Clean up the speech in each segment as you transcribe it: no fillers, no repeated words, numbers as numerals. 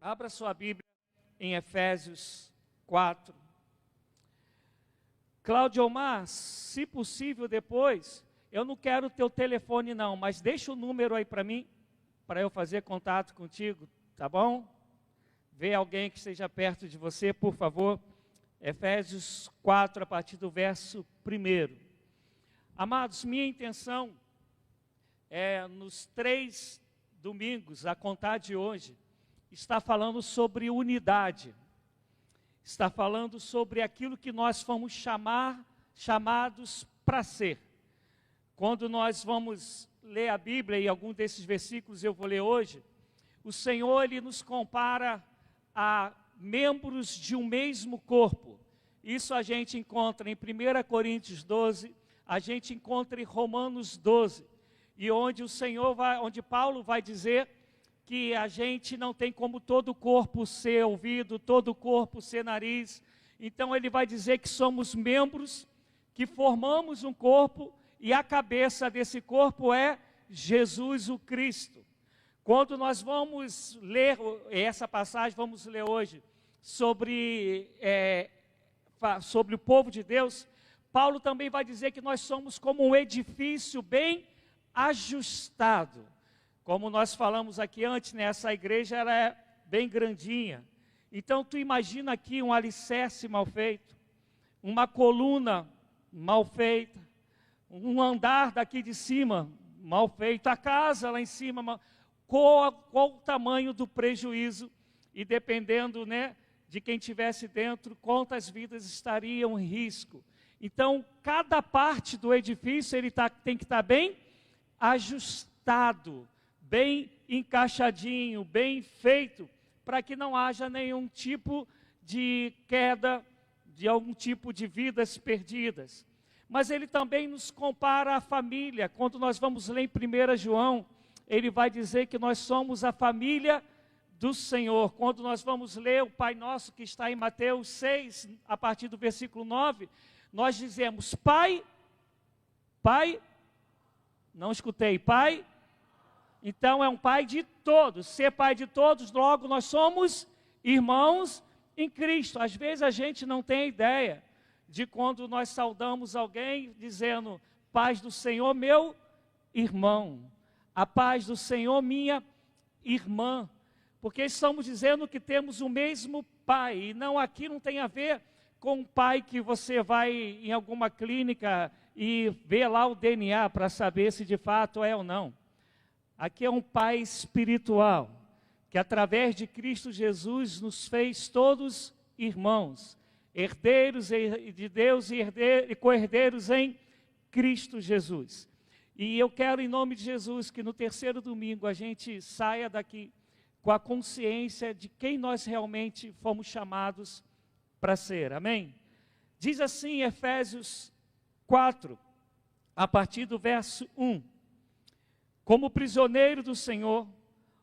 Abra sua Bíblia em Efésios 4. Cláudio Omar, se possível depois, eu não quero o teu telefone não, mas deixa o número aí para mim, para eu fazer contato contigo, tá bom? Vê alguém que esteja perto de você, por favor. Efésios 4, a partir do verso 1. Amados, minha intenção é, nos 3 domingos, a contar de hoje, está falando sobre unidade. Está falando sobre aquilo que nós fomos chamados para ser. Quando nós vamos ler a Bíblia, e algum desses versículos eu vou ler hoje, o Senhor, Ele nos compara a membros de um mesmo corpo. Isso a gente encontra em 1 Coríntios 12, a gente encontra em Romanos 12, e onde Paulo vai dizer que a gente não tem como todo o corpo ser ouvido, todo o corpo ser nariz. Então ele vai dizer que somos membros, que formamos um corpo, e a cabeça desse corpo é Jesus o Cristo. Quando nós vamos ler essa passagem, vamos ler hoje, sobre o povo de Deus, Paulo também vai dizer que nós somos como um edifício bem ajustado. Como nós falamos aqui antes, né, essa igreja era é bem grandinha. Então tu imagina aqui um alicerce mal feito, uma coluna mal feita, um andar daqui de cima mal feito, a casa lá em cima, qual o tamanho do prejuízo, e dependendo, né, de quem estivesse dentro, quantas vidas estariam em risco. Então, cada parte do edifício tem que estar bem ajustado, bem encaixadinho, bem feito, para que não haja nenhum tipo de queda, de algum tipo de vidas perdidas. Mas ele também nos compara à família. Quando nós vamos ler em 1 João, ele vai dizer que nós somos a família do Senhor. Quando nós vamos ler o Pai Nosso, que está em Mateus 6, a partir do versículo 9, nós dizemos: Pai, não escutei, Pai. Então é um Pai de todos. Ser Pai de todos, logo nós somos irmãos em Cristo. Às vezes a gente não tem ideia de quando nós saudamos alguém dizendo: paz do Senhor, meu irmão. A paz do Senhor, minha irmã. Porque estamos dizendo que temos o mesmo Pai. E não, aqui não tem a ver com um pai que você vai em alguma clínica e vê lá o DNA para saber se de fato é ou não. Aqui é um Pai espiritual, que através de Cristo Jesus nos fez todos irmãos, herdeiros de Deus e co-herdeiros em Cristo Jesus. E eu quero, em nome de Jesus, que no 3º domingo a gente saia daqui com a consciência de quem nós realmente fomos chamados para ser. Amém? Diz assim Efésios 4, a partir do verso 1. Como prisioneiro do Senhor,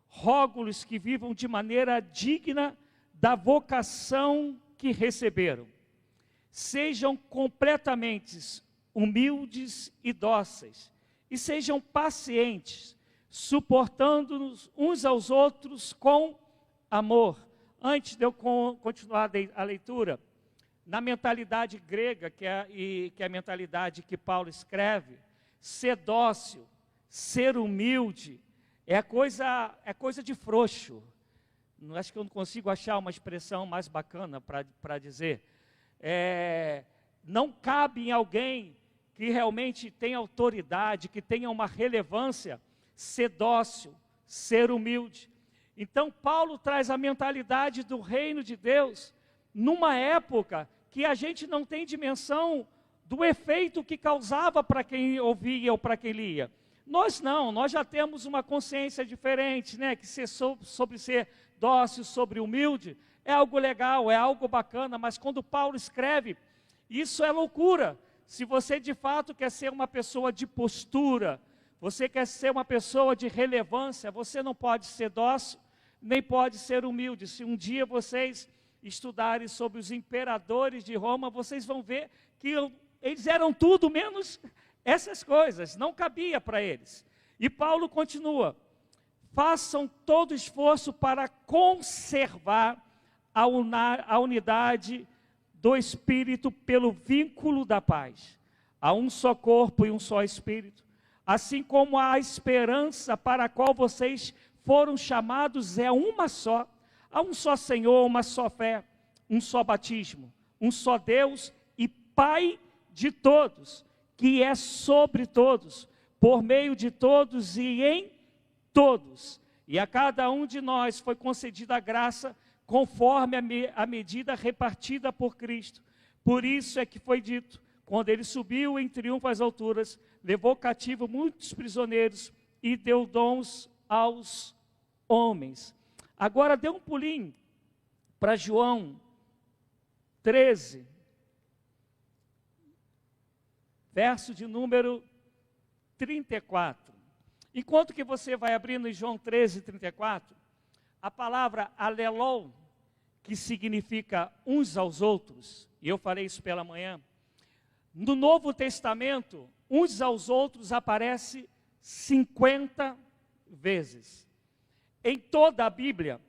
rogo-lhes que vivam de maneira digna da vocação que receberam. Sejam completamente humildes e dóceis, e sejam pacientes, suportando-nos uns aos outros com amor. Antes de eu continuar a leitura, na mentalidade grega, que é a mentalidade que Paulo escreve, ser dócil, ser humilde, é coisa de frouxo. Acho que eu não consigo achar uma expressão mais bacana para dizer. Não cabe em alguém que realmente tenha autoridade, que tenha uma relevância, ser dócil, ser humilde. Então Paulo traz a mentalidade do reino de Deus, numa época que a gente não tem dimensão do efeito que causava para quem ouvia ou para quem lia. Nós já temos uma consciência diferente, né? Que sobre ser dócil, sobre humilde, é algo legal, é algo bacana, mas quando Paulo escreve, isso é loucura. Se você de fato quer ser uma pessoa de postura, você quer ser uma pessoa de relevância, você não pode ser dócil, nem pode ser humilde. Se um dia vocês estudarem sobre os imperadores de Roma, vocês vão ver que eles eram tudo menos essas coisas, não cabia para eles. E Paulo continua: façam todo esforço para conservar a unidade do Espírito pelo vínculo da paz. Há um só corpo e um só Espírito, assim como a esperança para a qual vocês foram chamados é uma só. Há um só Senhor, uma só fé, um só batismo, um só Deus e Pai de todos, que é sobre todos, por meio de todos e em todos. E a cada um de nós foi concedida a graça conforme a medida repartida por Cristo. Por isso é que foi dito, quando ele subiu em triunfo às alturas, levou cativo muitos prisioneiros e deu dons aos homens. Agora dê um pulinho para João 13, verso de número 34. Enquanto que você vai abrindo em João 13, 34, a palavra alelou, que significa uns aos outros, e eu falei isso pela manhã, no Novo Testamento, uns aos outros aparece 50 vezes. Em toda a Bíblia,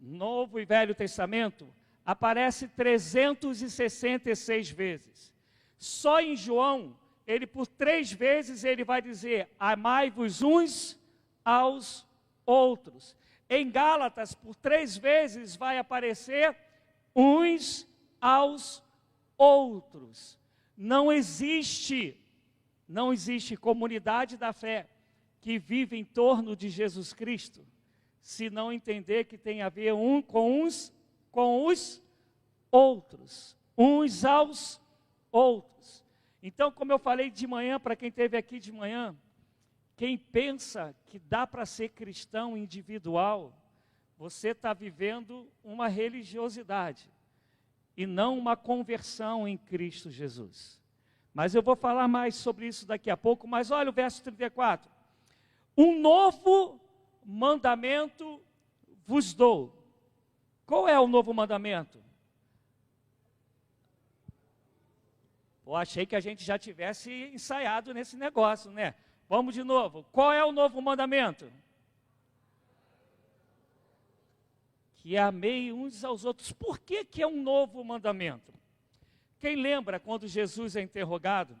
Novo e Velho Testamento, aparece 366 vezes. Só em João, ele por 3 vezes ele vai dizer, amai-vos uns aos outros. Em Gálatas, por 3 vezes vai aparecer uns aos outros. Não existe comunidade da fé que vive em torno de Jesus Cristo, se não entender que tem a ver com os outros, uns aos outros. Então, como eu falei de manhã, para quem esteve aqui de manhã, quem pensa que dá para ser cristão individual, você está vivendo uma religiosidade e não uma conversão em Cristo Jesus. Mas eu vou falar mais sobre isso daqui a pouco, mas olha o verso 34. Um novo mandamento vos dou. Qual é o novo mandamento? Eu achei que a gente já tivesse ensaiado nesse negócio, né? Vamos de novo. Qual é o novo mandamento? Que amei uns aos outros. Por que é um novo mandamento? Quem lembra quando Jesus é interrogado?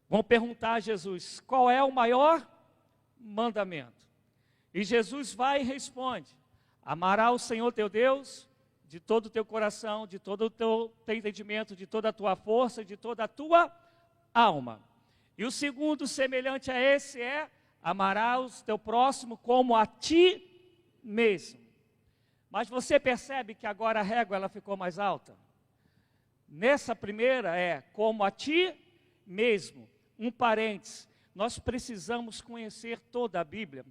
Vão perguntar a Jesus, qual é o maior mandamento? E Jesus vai e responde, amarás o Senhor teu Deus de todo o teu coração, de todo o teu entendimento, de toda a tua força, de toda a tua alma. E o segundo, semelhante a esse, é amarás o teu próximo como a ti mesmo. Mas você percebe que agora a régua ela ficou mais alta? Nessa primeira é como a ti mesmo. Um parênteses, nós precisamos conhecer toda a Bíblia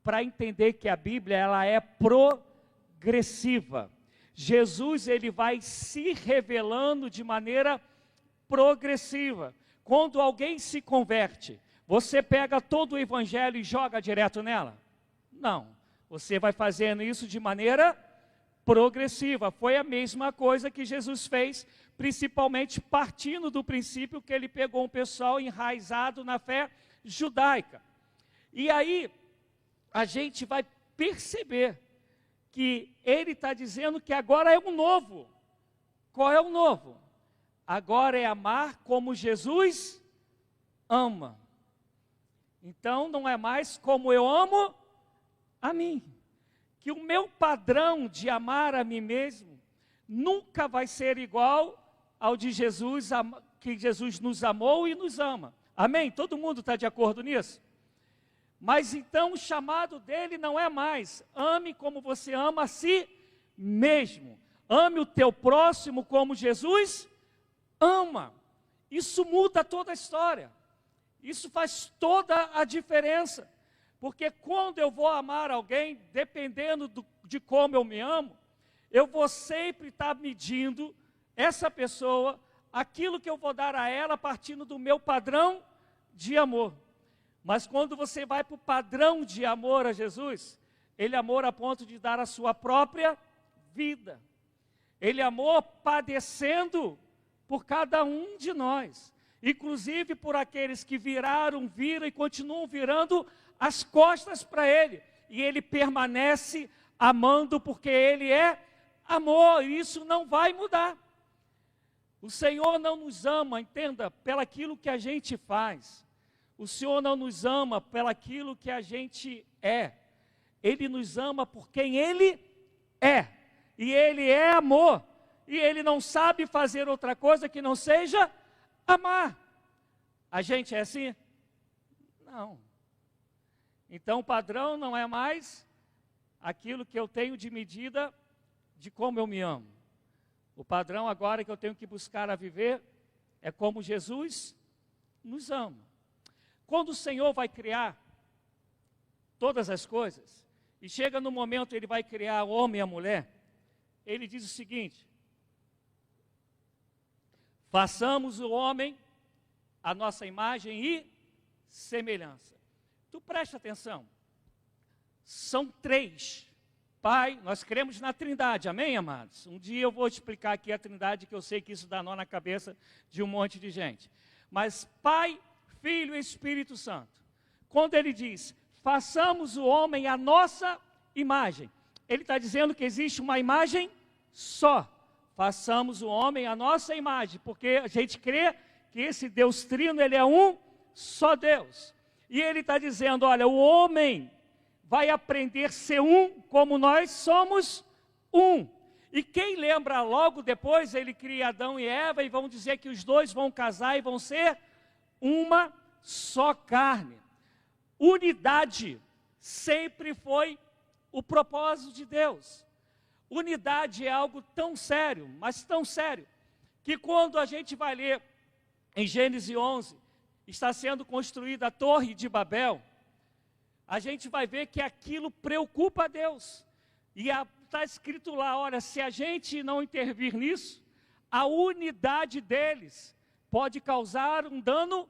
para entender que a Bíblia ela é progressiva. Jesus ele vai se revelando de maneira progressiva. Quando alguém se converte, você pega todo o evangelho e joga direto nela? Não, você vai fazendo isso de maneira progressiva. Foi a mesma coisa que Jesus fez, principalmente partindo do princípio que ele pegou um pessoal enraizado na fé judaica. E aí, a gente vai perceber que ele está dizendo que agora é um novo. Qual é o novo? Agora é amar como Jesus ama. Então, não é mais como eu amo a mim. Que o meu padrão de amar a mim mesmo nunca vai ser igual ao de Jesus, que Jesus nos amou e nos ama. Amém? Todo mundo está de acordo nisso? Mas então o chamado dele não é mais, ame como você ama a si mesmo. Ame o teu próximo como Jesus ama. Isso muda toda a história. Isso faz toda a diferença. Porque quando eu vou amar alguém, dependendo de como eu me amo, eu vou sempre estar medindo essa pessoa, aquilo que eu vou dar a ela, partindo do meu padrão de amor. Mas quando você vai para o padrão de amor a Jesus, ele amou a ponto de dar a sua própria vida. Ele amou padecendo por cada um de nós. inclusive por aqueles que viram e continuam virando as costas para Ele. E Ele permanece amando porque Ele é amor, e isso não vai mudar. O Senhor não nos ama, entenda, pelaquilo que a gente faz. O Senhor não nos ama pelaquilo que a gente é. Ele nos ama por quem Ele é. E Ele é amor. E Ele não sabe fazer outra coisa que não seja amar. A gente é assim? Não. Então o padrão não é mais aquilo que eu tenho de medida de como eu me amo. O padrão agora que eu tenho que buscar a viver é como Jesus nos ama. Quando o Senhor vai criar todas as coisas, e chega no momento Ele vai criar o homem e a mulher, Ele diz o seguinte: façamos o homem a nossa imagem e semelhança. Tu presta atenção, são três. Pai, nós cremos na Trindade, amém, amados? Um dia eu vou te explicar aqui a Trindade, que eu sei que isso dá nó na cabeça de um monte de gente. Mas Pai, Filho e Espírito Santo. Quando Ele diz, façamos o homem a nossa imagem, Ele está dizendo que existe uma imagem só. Façamos o homem a nossa imagem, porque a gente crê que esse Deus trino, Ele é um só Deus. E Ele está dizendo, olha, o homem vai aprender a ser um, como nós somos um. E quem lembra, logo depois, Ele cria Adão e Eva, e vão dizer que os dois vão casar e vão ser uma só carne. Unidade sempre foi o propósito de Deus. Unidade é algo tão sério, mas tão sério, que quando a gente vai ler em Gênesis 11, está sendo construída a Torre de Babel, a gente vai ver que aquilo preocupa a Deus. E está escrito lá, olha, se a gente não intervir nisso, a unidade deles pode causar um dano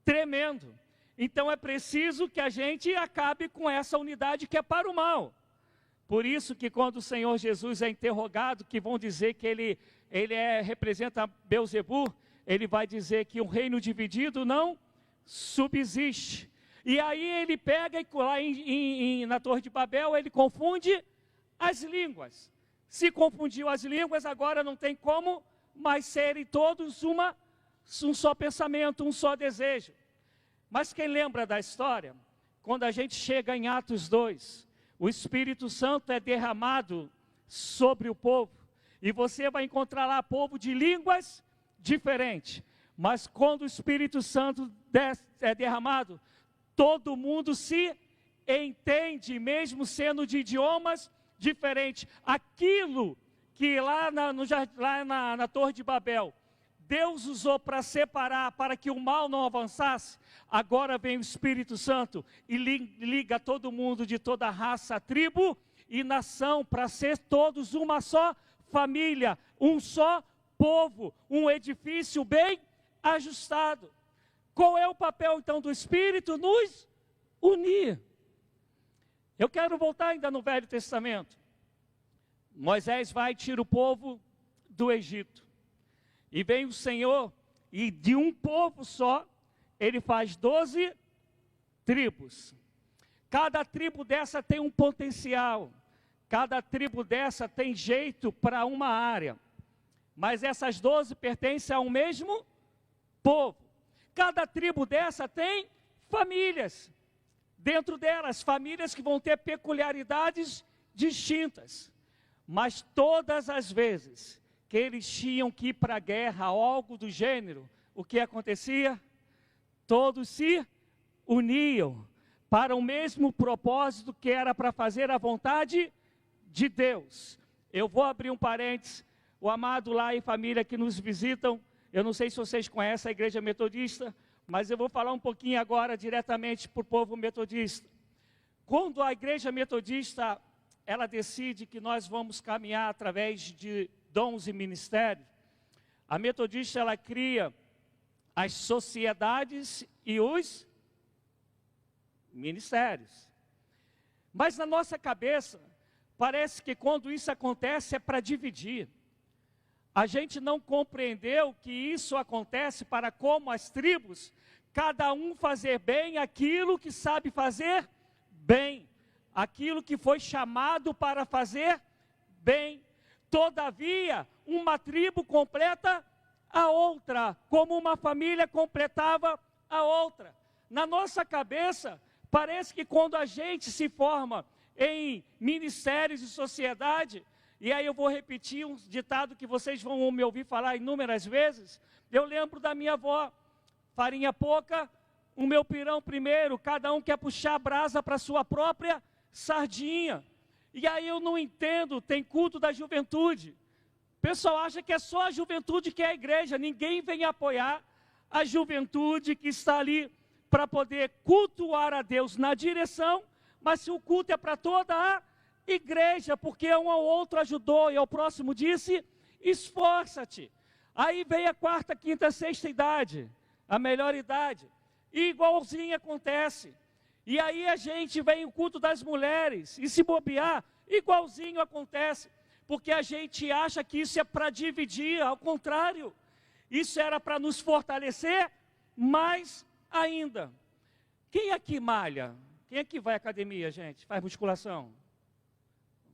tremendo. Então é preciso que a gente acabe com essa unidade que é para o mal. Por isso que quando o Senhor Jesus é interrogado, que vão dizer que ele representa Belzebu, Ele vai dizer que um reino dividido não subsiste. E aí ele pega e lá na Torre de Babel, ele confunde as línguas. Se confundiu as línguas, agora não tem como mais serem todos um só pensamento, um só desejo. Mas quem lembra da história, quando a gente chega em Atos 2, o Espírito Santo é derramado sobre o povo, e você vai encontrar lá povo de línguas diferentes. Mas quando o Espírito Santo é derramado, todo mundo se entende, mesmo sendo de idiomas diferentes. Aquilo que lá na Torre de Babel, Deus usou para separar, para que o mal não avançasse, agora vem o Espírito Santo e liga todo mundo de toda raça, tribo e nação, para ser todos uma só família, um só povo, um edifício bem ajustado. Qual é o papel então do Espírito? Nos unir. Eu quero voltar ainda no Velho Testamento. Moisés vai e tira o povo do Egito. E vem o Senhor, e de um povo só, Ele faz 12 tribos. Cada tribo dessa tem um potencial. Cada tribo dessa tem jeito para uma área. Mas essas 12 pertencem ao mesmo povo. Cada tribo dessa tem famílias. Dentro delas, famílias que vão ter peculiaridades distintas. Mas todas as vezes que eles tinham que ir para a guerra, algo do gênero, o que acontecia? Todos se uniam para o mesmo propósito, que era para fazer a vontade de Deus. Eu vou abrir um parênteses. O amado lá e família que nos visitam, eu não sei se vocês conhecem a igreja metodista, mas eu vou falar um pouquinho agora diretamente para o povo metodista. Quando a igreja metodista, ela decide que nós vamos caminhar através de dons e ministérios, a metodista, ela cria as sociedades e os ministérios. Mas na nossa cabeça, parece que quando isso acontece é para dividir. A gente não compreendeu que isso acontece para como as tribos, cada um fazer bem aquilo que sabe fazer bem, aquilo que foi chamado para fazer bem. Todavia, uma tribo completa a outra, como uma família completava a outra. Na nossa cabeça, parece que quando a gente se forma em ministérios e sociedade, e aí eu vou repetir um ditado que vocês vão me ouvir falar inúmeras vezes, eu lembro da minha avó: farinha pouca, o meu pirão primeiro, cada um quer puxar a brasa para a sua própria sardinha. E aí eu não entendo, tem culto da juventude. O pessoal acha que é só a juventude que é a igreja, ninguém vem apoiar a juventude que está ali para poder cultuar a Deus na direção, mas se o culto é para toda a igreja, porque um ao outro ajudou e ao próximo disse, esforça-te. Aí vem a quarta, quinta, sexta idade, a melhor idade, e igualzinho acontece. E aí a gente vem o culto das mulheres, e se bobear, igualzinho acontece, porque a gente acha que isso é para dividir, ao contrário, isso era para nos fortalecer mais ainda. Quem aqui malha? Quem aqui vai à academia, gente? Faz musculação?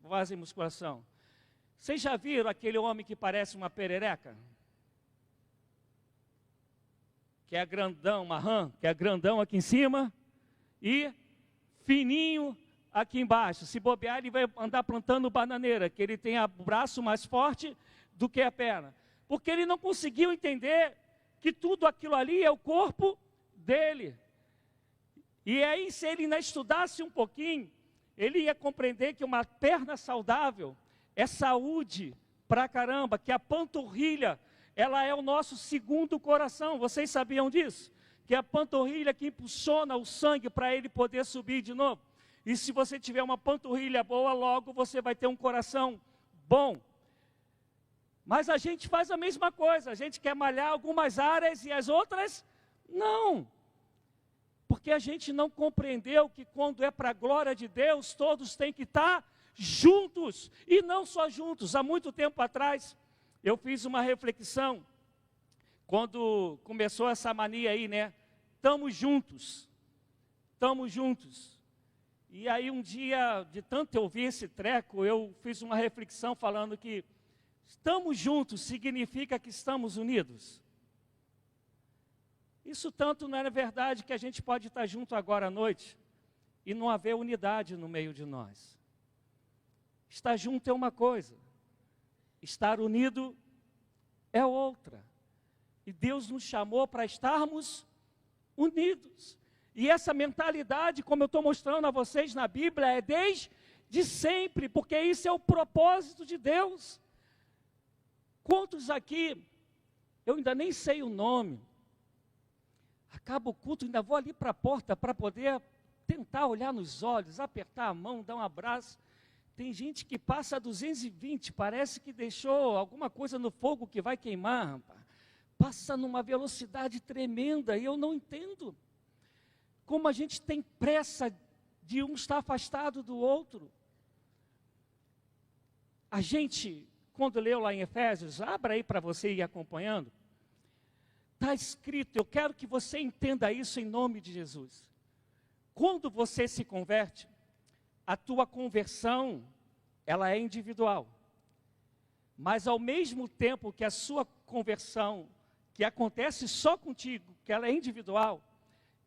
Fazem musculação. Vocês já viram aquele homem que parece uma perereca? Que é grandão, uma rã, que é grandão aqui em cima e fininho aqui embaixo. Se bobear, ele vai andar plantando bananeira, que ele tem o braço mais forte do que a perna. Porque ele não conseguiu entender que tudo aquilo ali é o corpo dele. E aí, se ele ainda estudasse um pouquinho, ele ia compreender que uma perna saudável é saúde pra caramba, que a panturrilha, ela é o nosso segundo coração. Vocês sabiam disso? Que é a panturrilha que impulsiona o sangue para ele poder subir de novo. E se você tiver uma panturrilha boa, logo você vai ter um coração bom. Mas a gente faz a mesma coisa, a gente quer malhar algumas áreas e as outras não. Porque a gente não compreendeu que quando é para a glória de Deus, todos têm que estar juntos, e não só juntos. Há muito tempo atrás, eu fiz uma reflexão, quando começou essa mania aí, né? Estamos juntos, estamos juntos. E aí um dia, de tanto eu ouvir esse treco, eu fiz uma reflexão falando que estamos juntos significa que estamos unidos. Isso tanto não é verdade que a gente pode estar junto agora à noite e não haver unidade no meio de nós. Estar junto é uma coisa, estar unido é outra. E Deus nos chamou para estarmos unidos. E essa mentalidade, como eu estou mostrando a vocês na Bíblia, é desde sempre, porque isso é o propósito de Deus. Quantos aqui, eu ainda nem sei o nome, acaba o culto, ainda vou ali para a porta para poder tentar olhar nos olhos, apertar a mão, dar um abraço. Tem gente que passa a 220, parece que deixou alguma coisa no fogo que vai queimar, rapaz. Passa numa velocidade tremenda e eu não entendo. Como a gente tem pressa de um estar afastado do outro. A gente, quando leu lá em Efésios, abra aí para você ir acompanhando. Está escrito, eu quero que você entenda isso em nome de Jesus. Quando você se converte, a tua conversão, ela é individual. Mas ao mesmo tempo que a sua conversão, que acontece só contigo, que ela é individual,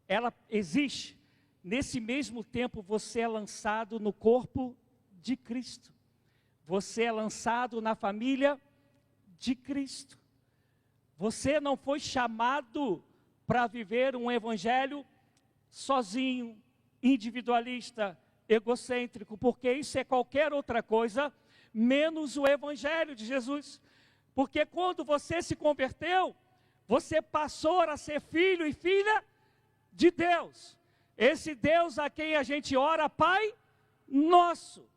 ela existe, nesse mesmo tempo você é lançado no corpo de Cristo. Você é lançado na família de Cristo. Você não foi chamado para viver um evangelho sozinho, individualista, egocêntrico, porque isso é qualquer outra coisa, menos o evangelho de Jesus. Porque quando você se converteu, você passou a ser filho e filha de Deus. Esse Deus a quem a gente ora, Pai Nosso.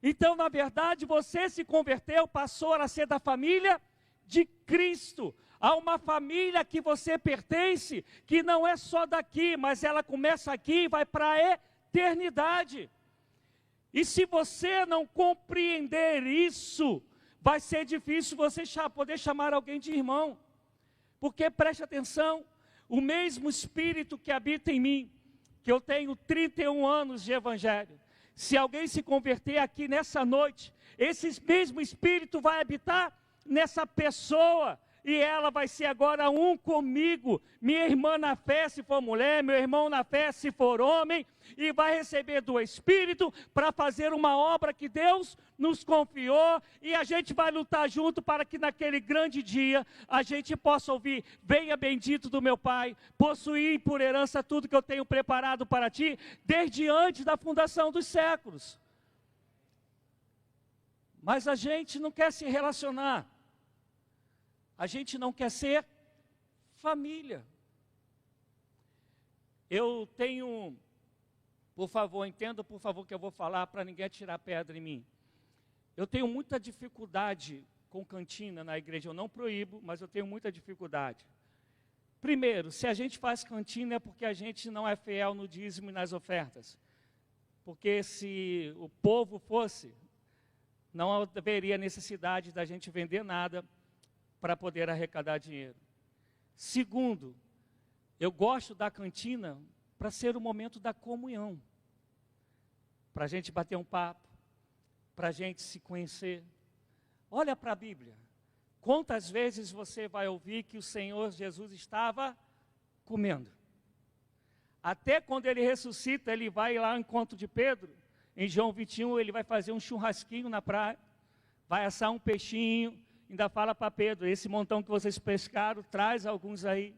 Então, na verdade, você se converteu, passou a ser da família de Cristo. Há uma família que você pertence, que não é só daqui, mas ela começa aqui e vai para a eternidade. E se você não compreender isso, vai ser difícil você poder chamar alguém de irmão. Porque, preste atenção, o mesmo Espírito que habita em mim, que eu tenho 31 anos de evangelho, se alguém se converter aqui nessa noite, esse mesmo Espírito vai habitar nessa pessoa, e ela vai ser agora um comigo, minha irmã na fé se for mulher, meu irmão na fé se for homem, e vai receber do Espírito para fazer uma obra que Deus nos confiou, e a gente vai lutar junto para que naquele grande dia a gente possa ouvir: venha bendito do meu Pai, possuir por herança tudo que eu tenho preparado para ti, desde antes da fundação dos séculos. Mas a gente não quer se relacionar. A gente não quer ser família. Eu tenho, por favor, entenda por favor que eu vou falar para ninguém atirar pedra em mim. Eu tenho muita dificuldade com cantina na igreja. Eu não proíbo, mas eu tenho muita dificuldade. Primeiro, se a gente faz cantina é porque a gente não é fiel no dízimo e nas ofertas. Porque se o povo fosse, não haveria necessidade da gente vender nada para poder arrecadar dinheiro. Segundo, eu gosto da cantina para ser o momento da comunhão, para a gente bater um papo, para a gente se conhecer. Olha para a Bíblia, quantas vezes você vai ouvir que o Senhor Jesus estava comendo? Até quando ele ressuscita, ele vai lá ao encontro de Pedro, em João 21, ele vai fazer um churrasquinho na praia, vai assar um peixinho, ainda fala para Pedro: esse montão que vocês pescaram, traz alguns aí.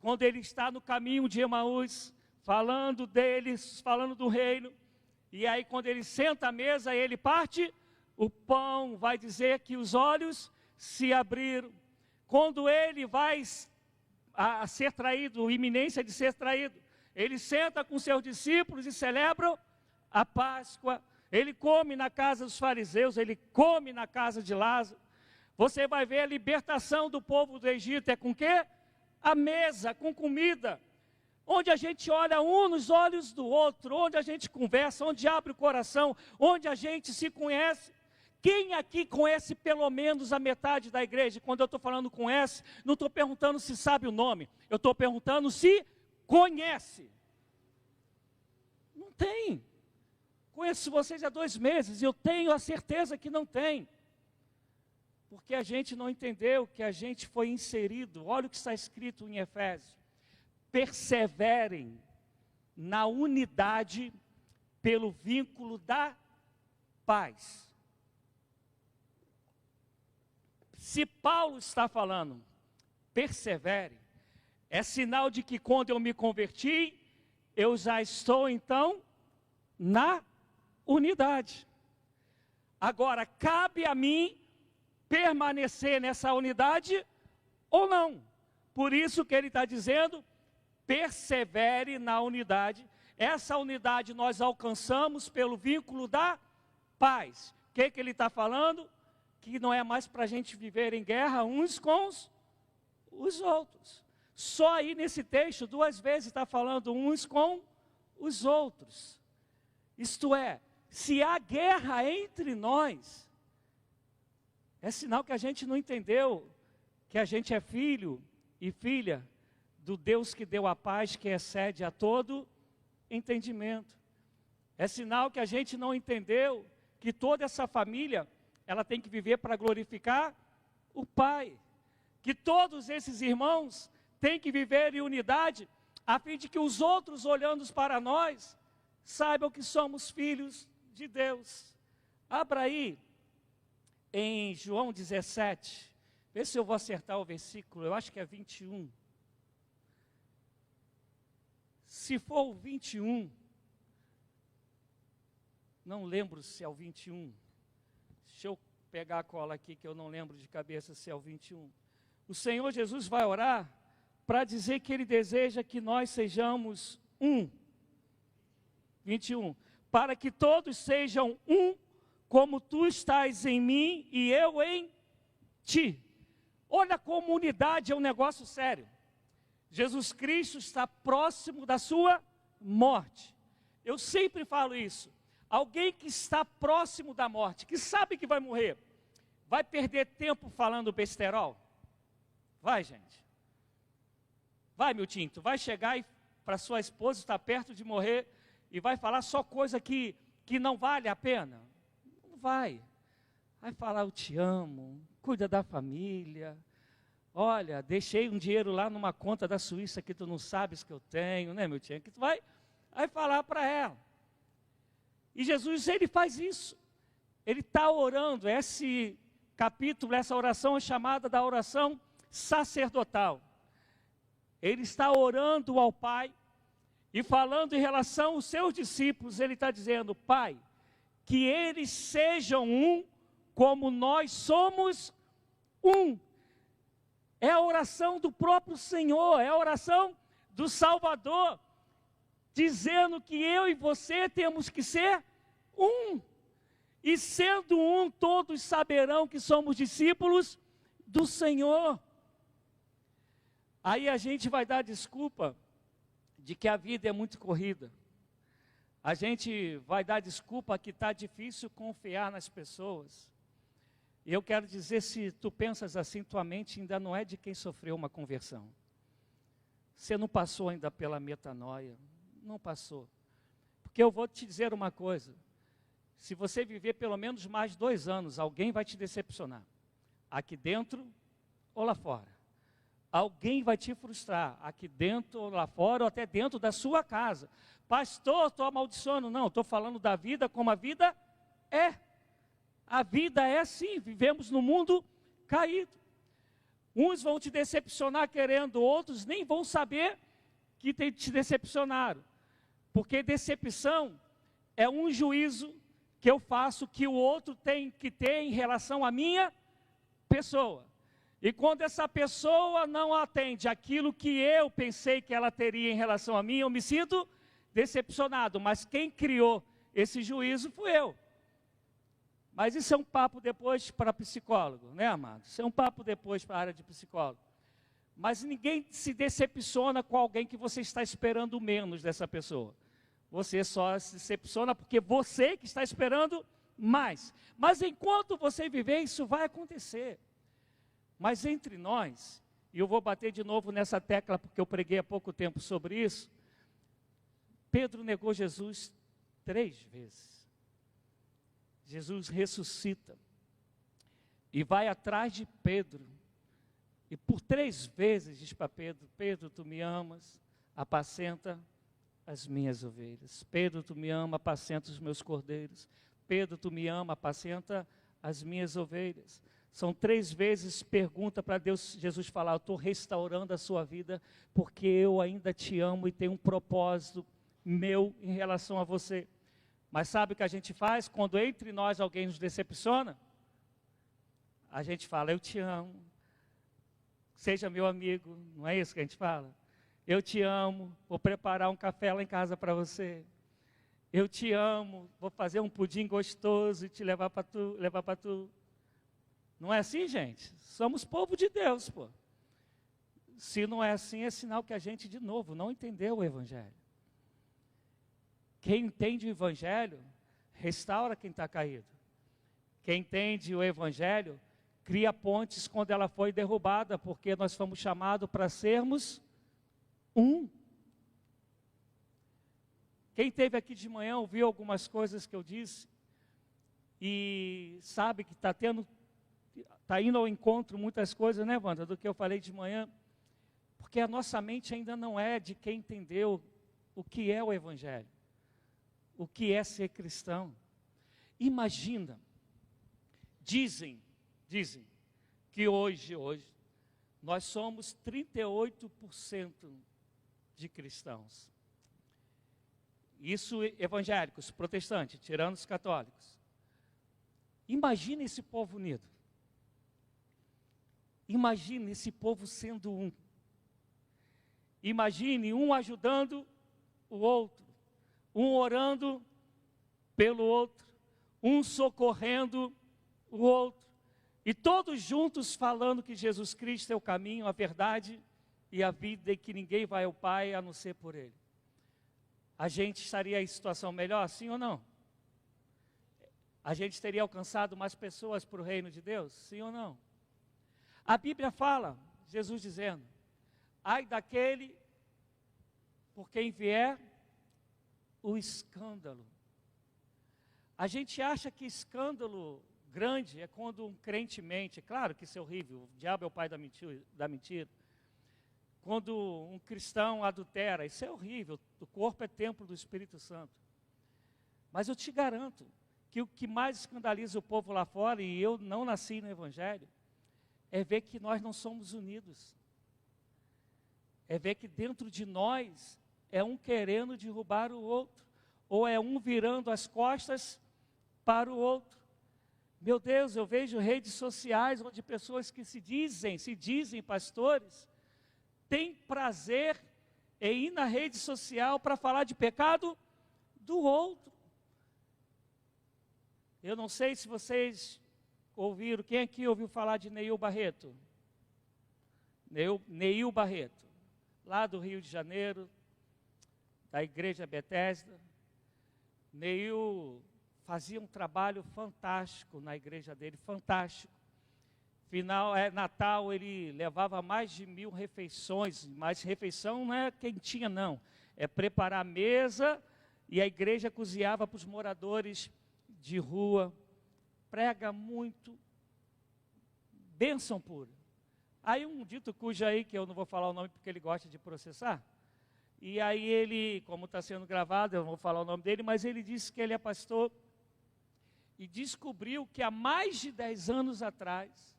Quando ele está no caminho de Emaús, falando deles, falando do reino, e aí quando ele senta à mesa, ele parte o pão, vai dizer que os olhos se abriram. Quando ele vai a ser traído, iminência de ser traído, ele senta com seus discípulos e celebram a Páscoa. Ele come na casa dos fariseus, ele come na casa de Lázaro. Você vai ver a libertação do povo do Egito, é com quê? A mesa, com comida, onde a gente olha um nos olhos do outro, onde a gente conversa, onde abre o coração, onde a gente se conhece. Quem aqui conhece pelo menos a metade da igreja? Quando eu estou falando conhece, não estou perguntando se sabe o nome, eu estou perguntando se conhece. Não tem. Conheço vocês há 2 meses, e eu tenho a certeza que não tem. Porque a gente não entendeu que a gente foi inserido. Olha o que está escrito em Efésios: perseverem na unidade pelo vínculo da paz. Se Paulo está falando, persevere, é sinal de que quando eu me converti, eu já estou então na unidade. Agora, cabe a mim permanecer nessa unidade ou não. Por isso que ele está dizendo: persevere na unidade. Essa unidade nós alcançamos pelo vínculo da paz. O que ele está falando? Que não é mais para a gente viver em guerra uns com os outros. Só aí nesse texto 2 vezes está falando uns com os outros. Isto é, se há guerra entre nós, é sinal que a gente não entendeu que a gente é filho e filha do Deus que deu a paz, que excede a todo entendimento. É sinal que a gente não entendeu que toda essa família, ela tem que viver para glorificar o Pai. Que todos esses irmãos têm que viver em unidade, a fim de que os outros, olhando para nós, saibam que somos filhos de Deus. Abra aí em João 17, vê se eu vou acertar o versículo, eu acho que é 21. Se for o 21, não lembro se é o 21. Deixa eu pegar a cola aqui que eu não lembro de cabeça se é o 21. O Senhor Jesus vai orar para dizer que Ele deseja que nós sejamos um. 21. Para que todos sejam um, como tu estás em mim e eu em ti. Olha como unidade é um negócio sério. Jesus Cristo está próximo da sua morte. Eu sempre falo isso. Alguém que está próximo da morte, que sabe que vai morrer Vai perder tempo falando besterol? Vai, gente. Vai, meu tinto, vai chegar para sua esposa, está perto de morrer, e vai falar só coisa que não vale a pena? Não vai. Vai falar, eu te amo, cuida da família. Olha, deixei um dinheiro lá numa conta da Suíça que tu não sabes que eu tenho, né, meu tio? Que tu vai falar para ela. E Jesus, ele faz isso. Ele está orando. Esse capítulo, essa oração é chamada da oração sacerdotal. Ele está orando ao Pai e falando em relação aos seus discípulos. Ele está dizendo, Pai, que eles sejam um como nós somos um. É a oração do próprio Senhor, é a oração do Salvador, dizendo que eu e você temos que ser um. E sendo um, todos saberão que somos discípulos do Senhor. Aí a gente vai dar desculpa de que a vida é muito corrida. A gente vai dar desculpa que está difícil confiar nas pessoas. E eu quero dizer, se tu pensas assim, tua mente ainda não é de quem sofreu uma conversão. Você não passou ainda pela metanoia, não passou. Porque eu vou te dizer uma coisa, se você viver pelo menos mais 2 anos, alguém vai te decepcionar. Aqui dentro ou lá fora. Alguém vai te frustrar, aqui dentro ou lá fora, ou até dentro da sua casa. Pastor, estou amaldiçoando. Não, estou falando da vida como a vida é. A vida é assim, vivemos no mundo caído. Uns vão te decepcionar querendo, outros nem vão saber que te decepcionaram. Porque decepção é um juízo que eu faço que o outro tem que ter em relação à minha pessoa. E quando essa pessoa não atende aquilo que eu pensei que ela teria em relação a mim, eu me sinto decepcionado. Mas quem criou esse juízo fui eu. Mas isso é um papo depois para psicólogo, né, amado? Isso é um papo depois para a área de psicólogo. Mas ninguém se decepciona com alguém que você está esperando menos dessa pessoa. Você só se decepciona porque você que está esperando mais. Mas enquanto você viver, isso vai acontecer. Mas entre nós, e eu vou bater de novo nessa tecla porque eu preguei há pouco tempo sobre isso, Pedro negou Jesus 3 vezes. Jesus ressuscita e vai atrás de Pedro. E por 3 vezes diz para Pedro, Pedro, tu me amas, apacenta as minhas ovelhas. Pedro, tu me ama, apacenta os meus cordeiros. Pedro, tu me ama, apacenta as minhas ovelhas. São 3 vezes pergunta para Deus, Jesus falar, eu estou restaurando a sua vida, porque eu ainda te amo e tenho um propósito meu em relação a você. Mas sabe o que a gente faz? Quando entre nós alguém nos decepciona, a gente fala, eu te amo, seja meu amigo, não é isso que a gente fala? Eu te amo, vou preparar um café lá em casa para você. Eu te amo, vou fazer um pudim gostoso e te levar para tu. Não é assim, gente? Somos povo de Deus, pô. Se não é assim, é sinal que a gente, de novo, não entendeu o Evangelho. Quem entende o Evangelho, restaura quem está caído. Quem entende o Evangelho, cria pontes quando ela foi derrubada, porque nós fomos chamados para sermos um. Quem esteve aqui de manhã ouviu algumas coisas que eu disse, e sabe que está indo ao encontro muitas coisas, né, Wanda, do que eu falei de manhã, porque a nossa mente ainda não é de quem entendeu o que é o Evangelho. O que é ser cristão? Imagina, dizem que hoje nós somos 38% de cristãos. Isso evangélicos, protestantes, tirando os católicos. Imagina esse povo unido. Imagine esse povo sendo um. Imagine um ajudando o outro. Um orando pelo outro, um socorrendo o outro, e todos juntos falando que Jesus Cristo é o caminho, a verdade e a vida, e que ninguém vai ao Pai a não ser por Ele. A gente estaria em situação melhor, sim ou não? a gente teria alcançado mais pessoas para o reino de Deus? Sim ou não? A Bíblia fala, Jesus dizendo, ai daquele por quem vier o escândalo. A gente acha que escândalo grande é quando um crente mente. Claro que isso é horrível, o diabo é o pai da mentira. Quando um cristão adultera, isso é horrível, o corpo é templo do Espírito Santo. Mas eu te garanto que o que mais escandaliza o povo lá fora, e eu não nasci no Evangelho, é ver que nós não somos unidos. É ver que dentro de nós é um querendo derrubar o outro, ou é um virando as costas para o outro. Meu Deus, eu vejo redes sociais onde pessoas que se dizem pastores, têm prazer em ir na rede social para falar de pecado do outro. Eu não sei se vocês ouviram, quem aqui ouviu falar de Neil Barreto? Neil Barreto, lá do Rio de Janeiro, da Igreja Bethesda. Neil fazia um trabalho fantástico na igreja dele, fantástico. Natal ele levava mais de 1000 refeições, mas refeição não é quentinha não, é preparar a mesa e a igreja cozinhava para os moradores de rua, prega muito, bênção pura. Aí um dito cujo aí, que eu não vou falar o nome porque ele gosta de processar, e aí ele, como está sendo gravado, eu não vou falar o nome dele, mas ele disse que ele é pastor, e descobriu que há mais de 10 anos atrás,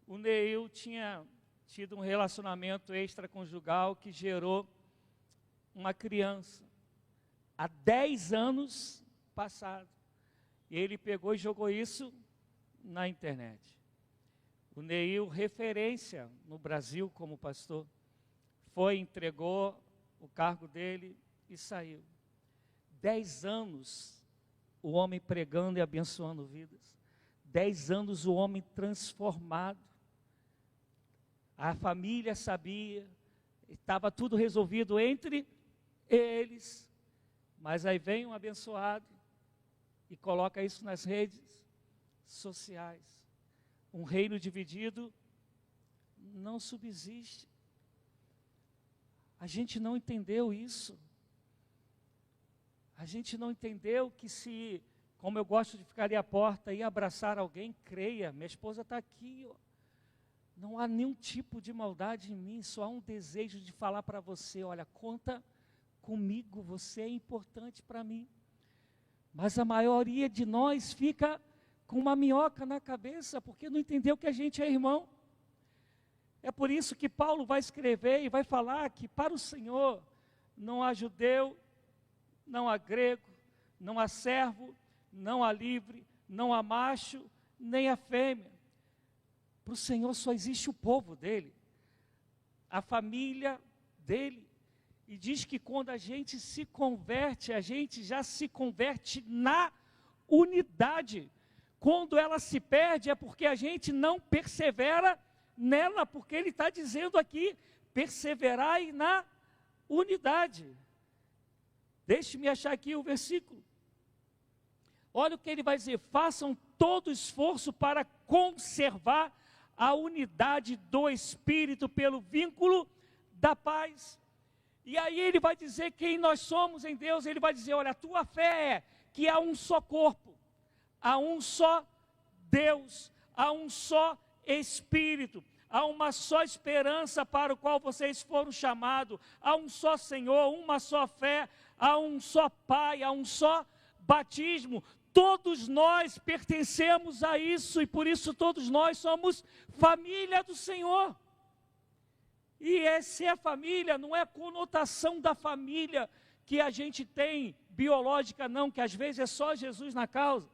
o Neil tinha tido um relacionamento extraconjugal que gerou uma criança, há 10 anos passados. E ele pegou e jogou isso na internet. O Neil, referência no Brasil como pastor, entregou o cargo dele e saiu. 10 anos o homem pregando e abençoando vidas. 10 anos o homem transformado. A família sabia, estava tudo resolvido entre eles. Mas aí vem um abençoado e coloca isso nas redes sociais. Um reino dividido não subsiste. A gente não entendeu isso. A gente não entendeu que se, como eu gosto de ficar ali à porta e abraçar alguém, creia, minha esposa está aqui, ó. Não há nenhum tipo de maldade em mim, só há um desejo de falar para você, olha, conta comigo, você é importante para mim. Mas a maioria de nós fica com uma minhoca na cabeça, porque não entendeu que a gente é irmão. É por isso que Paulo vai escrever e vai falar que para o Senhor não há judeu, não há grego, não há servo, não há livre, não há macho, nem há fêmea. Para o Senhor só existe o povo dele, a família dele. E diz que quando a gente se converte, a gente já se converte na unidade. Quando ela se perde é porque a gente não persevera nela, porque ele está dizendo aqui, perseverai na unidade. Deixe-me achar aqui o versículo. Olha o que ele vai dizer, façam todo esforço para conservar a unidade do Espírito pelo vínculo da paz. E aí ele vai dizer quem nós somos em Deus, ele vai dizer, olha, a tua fé é que há um só corpo, há um só Deus, há um só Espírito, há uma só esperança para o qual vocês foram chamados, há um só Senhor, uma só fé, há um só Pai, há um só batismo. Todos nós pertencemos a isso e por isso todos nós somos família do Senhor. E essa é a família, não é a conotação da família que a gente tem, biológica não, que às vezes é só Jesus na causa.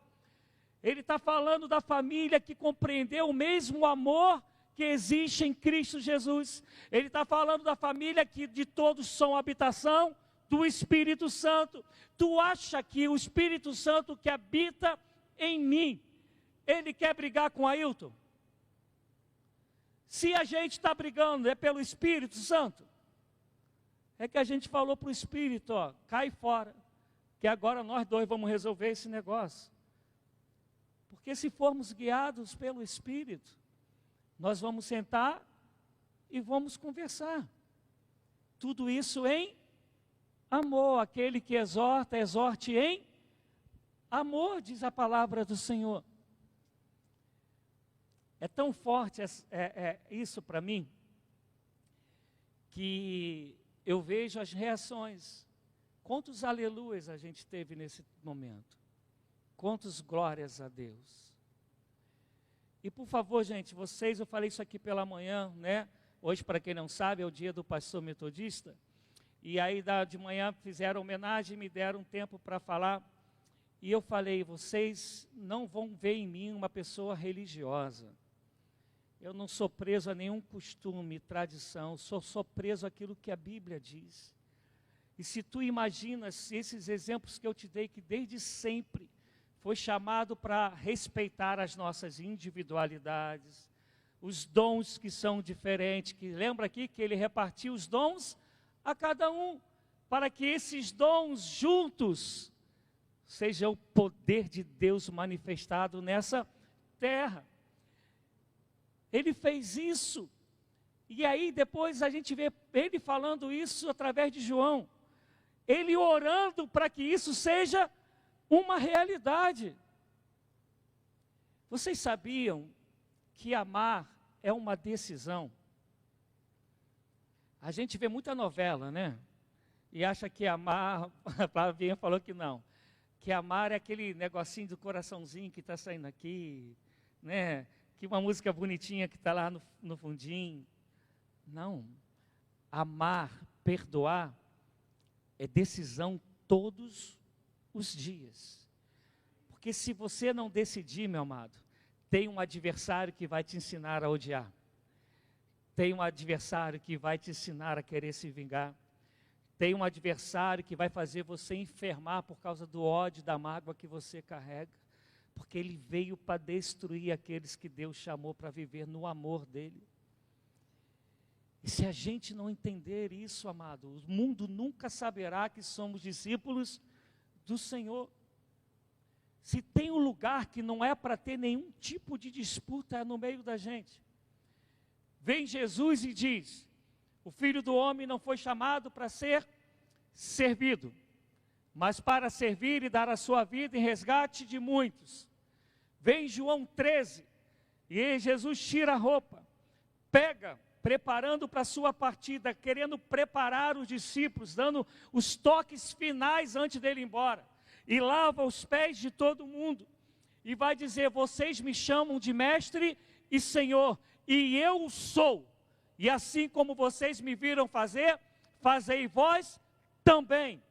Ele está falando da família que compreendeu o mesmo amor que existe em Cristo Jesus. Ele está falando da família que de todos são habitação do Espírito Santo. Tu acha que o Espírito Santo que habita em mim, ele quer brigar com Ailton? Se a gente está brigando, é pelo Espírito Santo. É que a gente falou para o Espírito, ó, cai fora, que agora nós dois vamos resolver esse negócio. Porque se formos guiados pelo Espírito, nós vamos sentar e vamos conversar. Tudo isso em amor. Aquele que exorta, exorte em amor, diz a palavra do Senhor. É tão forte isso para mim, que eu vejo as reações. Quantos aleluias a gente teve nesse momento? Quantos glórias a Deus? E por favor, gente, eu falei isso aqui pela manhã, né? Hoje, para quem não sabe, é o dia do pastor metodista. E aí, de manhã, fizeram homenagem e me deram um tempo para falar. E eu falei, vocês não vão ver em mim uma pessoa religiosa. Eu não sou preso a nenhum costume, tradição, sou preso àquilo que a Bíblia diz. E se tu imaginas esses exemplos que eu te dei, que desde sempre foi chamado para respeitar as nossas individualidades, os dons que são diferentes, que lembra aqui que ele repartiu os dons a cada um, para que esses dons juntos sejam o poder de Deus manifestado nessa terra. Ele fez isso, e aí depois a gente vê ele falando isso através de João, ele orando para que isso seja uma realidade. Vocês sabiam que amar é uma decisão? A gente vê muita novela, né? E acha que amar, a Flavinha falou que não, que amar é aquele negocinho do coraçãozinho que está saindo aqui, né? Que uma música bonitinha que está lá no fundinho. Não, amar, perdoar, é decisão todos os dias. Porque se você não decidir, meu amado, tem um adversário que vai te ensinar a odiar. Tem um adversário que vai te ensinar a querer se vingar. Tem um adversário que vai fazer você enfermar por causa do ódio, da mágoa que você carrega. Porque ele veio para destruir aqueles que Deus chamou para viver no amor dele. E se a gente não entender isso, amado, o mundo nunca saberá que somos discípulos do Senhor. Se tem um lugar que não é para ter nenhum tipo de disputa, é no meio da gente. Vem Jesus e diz, o Filho do Homem não foi chamado para ser servido, mas para servir e dar a sua vida em resgate de muitos. Vem João 13, e aí Jesus tira a roupa, pega, preparando para a sua partida, querendo preparar os discípulos, dando os toques finais antes dele ir embora, e lava os pés de todo mundo, e vai dizer, vocês me chamam de mestre e Senhor, e eu sou, e assim como vocês me viram fazer, fazei vós também.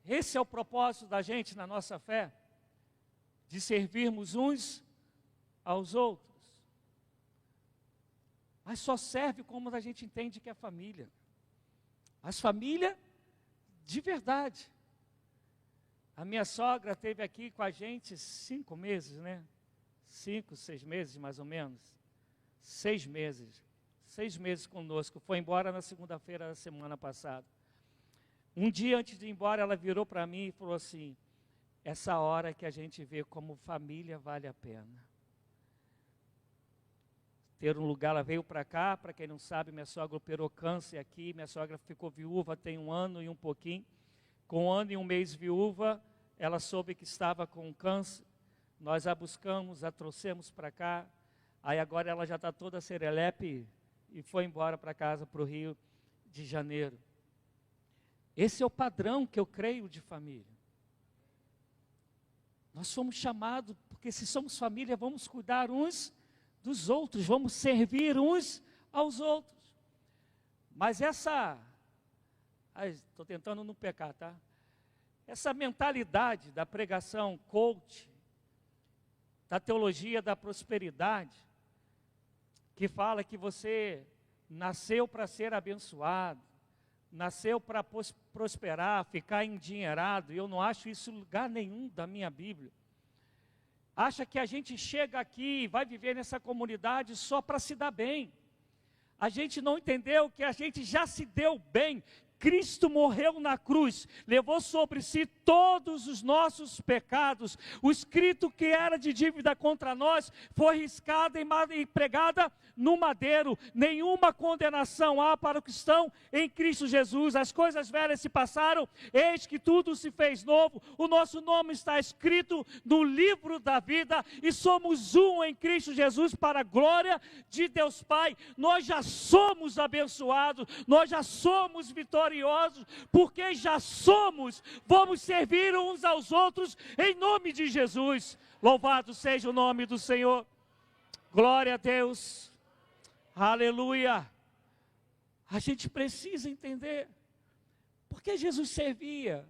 Esse é o propósito da gente na nossa fé, de servirmos uns aos outros. Mas só serve como a gente entende que é família. As famílias de verdade. A minha sogra esteve aqui com a gente 5 meses, né? 5, 6 meses mais ou menos. 6 meses. 6 meses conosco. Foi embora na segunda-feira da semana passada. Um dia antes de ir embora, ela virou para mim e falou assim, essa hora que a gente vê como família vale a pena. Ter um lugar, ela veio para cá, para quem não sabe, minha sogra operou câncer aqui, minha sogra ficou viúva tem 1 ano e um pouquinho. Com 1 ano e 1 mês viúva, ela soube que estava com câncer, nós a buscamos, a trouxemos para cá, aí agora ela já está toda serelepe e foi embora para casa, para o Rio de Janeiro. Esse é o padrão que eu creio de família. Nós somos chamados, porque se somos família, vamos cuidar uns dos outros, vamos servir uns aos outros. Mas estou tentando não pecar, tá? Essa mentalidade da pregação coach, da teologia da prosperidade, que fala que você nasceu para ser abençoado, nasceu para prosperar, ficar endinheirado, e eu não acho isso em lugar nenhum da minha Bíblia. Acha que a gente chega aqui e vai viver nessa comunidade só para se dar bem. A gente não entendeu que a gente já se deu bem. Cristo morreu na cruz, levou sobre si todos os nossos pecados. O escrito que era de dívida contra nós foi riscado e pregada no madeiro. Nenhuma condenação há para os que estão em Cristo Jesus. As coisas velhas se passaram, eis que tudo se fez novo. O nosso nome está escrito no livro da vida e somos um em Cristo Jesus para a glória de Deus Pai. Nós já somos abençoados, nós já somos vitoriosos, porque já somos. Vamos servir uns aos outros em nome de Jesus. Louvado seja o nome do Senhor. Glória a Deus. Aleluia. A gente precisa entender por que Jesus servia.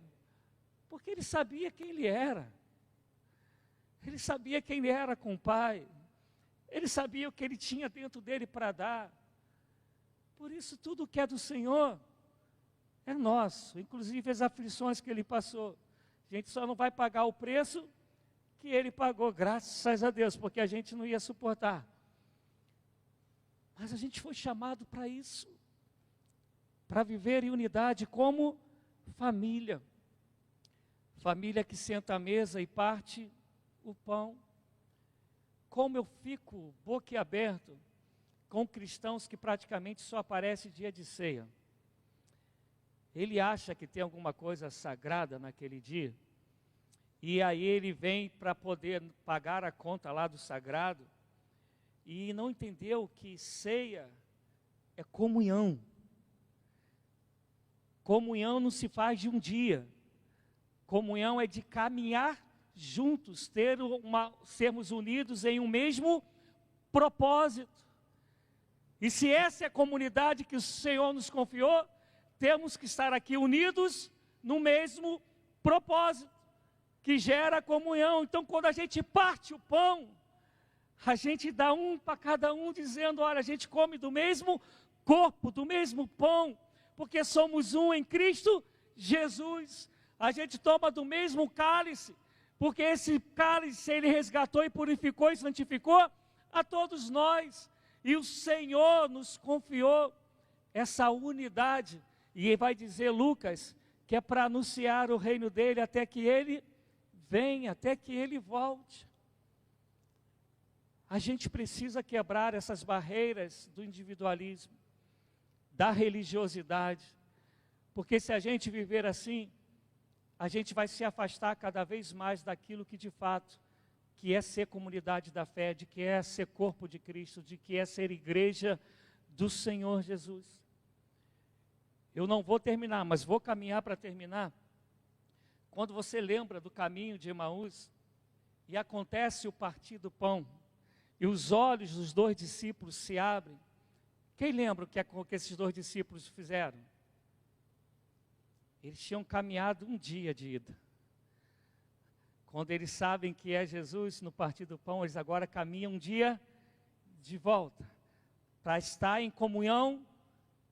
Porque ele sabia quem ele era. Ele sabia quem ele era com o Pai. Ele sabia o que ele tinha dentro dele para dar. Por isso tudo que é do Senhor é nosso, inclusive as aflições que ele passou. A gente só não vai pagar o preço que ele pagou, graças a Deus, porque a gente não ia suportar. Mas a gente foi chamado para isso, para viver em unidade como família. Família que senta à mesa e parte o pão. Como eu fico boquiaberto com cristãos que praticamente só aparecem dia de ceia. Ele acha que tem alguma coisa sagrada naquele dia, e aí ele vem para poder pagar a conta lá do sagrado, e não entendeu que ceia é comunhão. Comunhão não se faz de um dia. Comunhão é de caminhar juntos, sermos unidos em um mesmo propósito. E se essa é a comunidade que o Senhor nos confiou, temos que estar aqui unidos no mesmo propósito, que gera comunhão. Então, quando a gente parte o pão, a gente dá um para cada um, dizendo, olha, a gente come do mesmo corpo, do mesmo pão, porque somos um em Cristo Jesus. A gente toma do mesmo cálice, porque esse cálice ele resgatou e purificou e santificou a todos nós. E o Senhor nos confiou essa unidade. E vai dizer Lucas, que é para anunciar o reino dele até que ele venha, até que ele volte. A gente precisa quebrar essas barreiras do individualismo, da religiosidade. Porque se a gente viver assim, a gente vai se afastar cada vez mais daquilo que de fato, que é ser comunidade da fé, de que é ser corpo de Cristo, de que é ser igreja do Senhor Jesus. Eu não vou terminar, mas vou caminhar para terminar. Quando você lembra do caminho de Emaús, e acontece o partir do pão, e os olhos dos dois discípulos se abrem, quem lembra o que esses dois discípulos fizeram? Eles tinham caminhado um dia de ida. Quando eles sabem que é Jesus no partir do pão, eles agora caminham um dia de volta, para estar em comunhão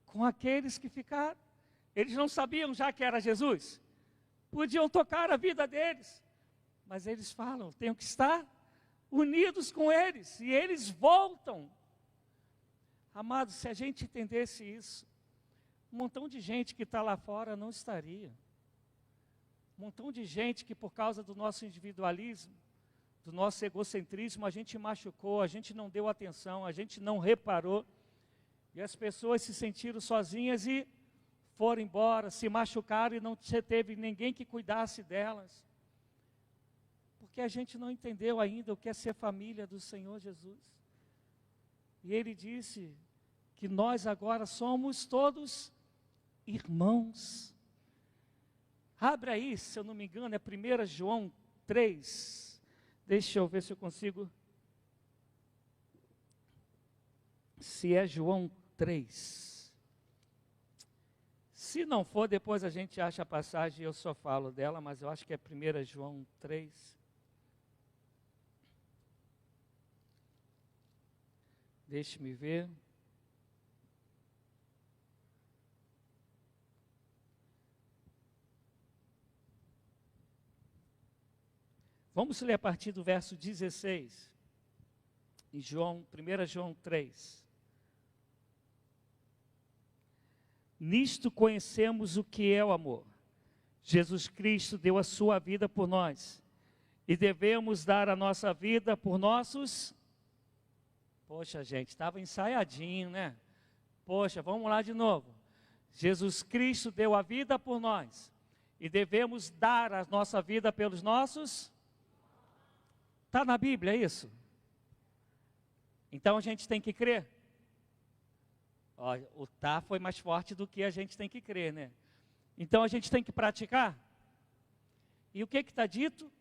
com aqueles que ficaram. Eles não sabiam já que era Jesus, podiam tocar a vida deles, mas eles falam, tenho que estar unidos com eles, e eles voltam. Amados, se a gente entendesse isso, um montão de gente que está lá fora não estaria. Um montão de gente que por causa do nosso individualismo, do nosso egocentrismo, a gente machucou, a gente não deu atenção, a gente não reparou. E as pessoas se sentiram sozinhas e foram embora, se machucaram e não teve ninguém que cuidasse delas. Porque a gente não entendeu ainda o que é ser família do Senhor Jesus. E Ele disse que nós agora somos todos irmãos. Abre aí, se eu não me engano, é 1 João 3. Deixa eu ver se eu consigo. Se é João 3. Se não for, depois a gente acha a passagem e eu só falo dela, mas eu acho que é 1 João 3. Deixe-me ver. Vamos ler a partir do verso 16, em 1 João 3. Nisto conhecemos o que é o amor. Jesus Cristo deu a sua vida por nós. E devemos dar a nossa vida por nossos... Poxa, gente, estava ensaiadinho, né? Poxa, vamos lá de novo. Jesus Cristo deu a vida por nós. E devemos dar a nossa vida pelos nossos... Está na Bíblia, é isso? Então a gente tem que crer. Ó, o tá foi mais forte do que a gente tem que crer, né? Então a gente tem que praticar. E o que está dito?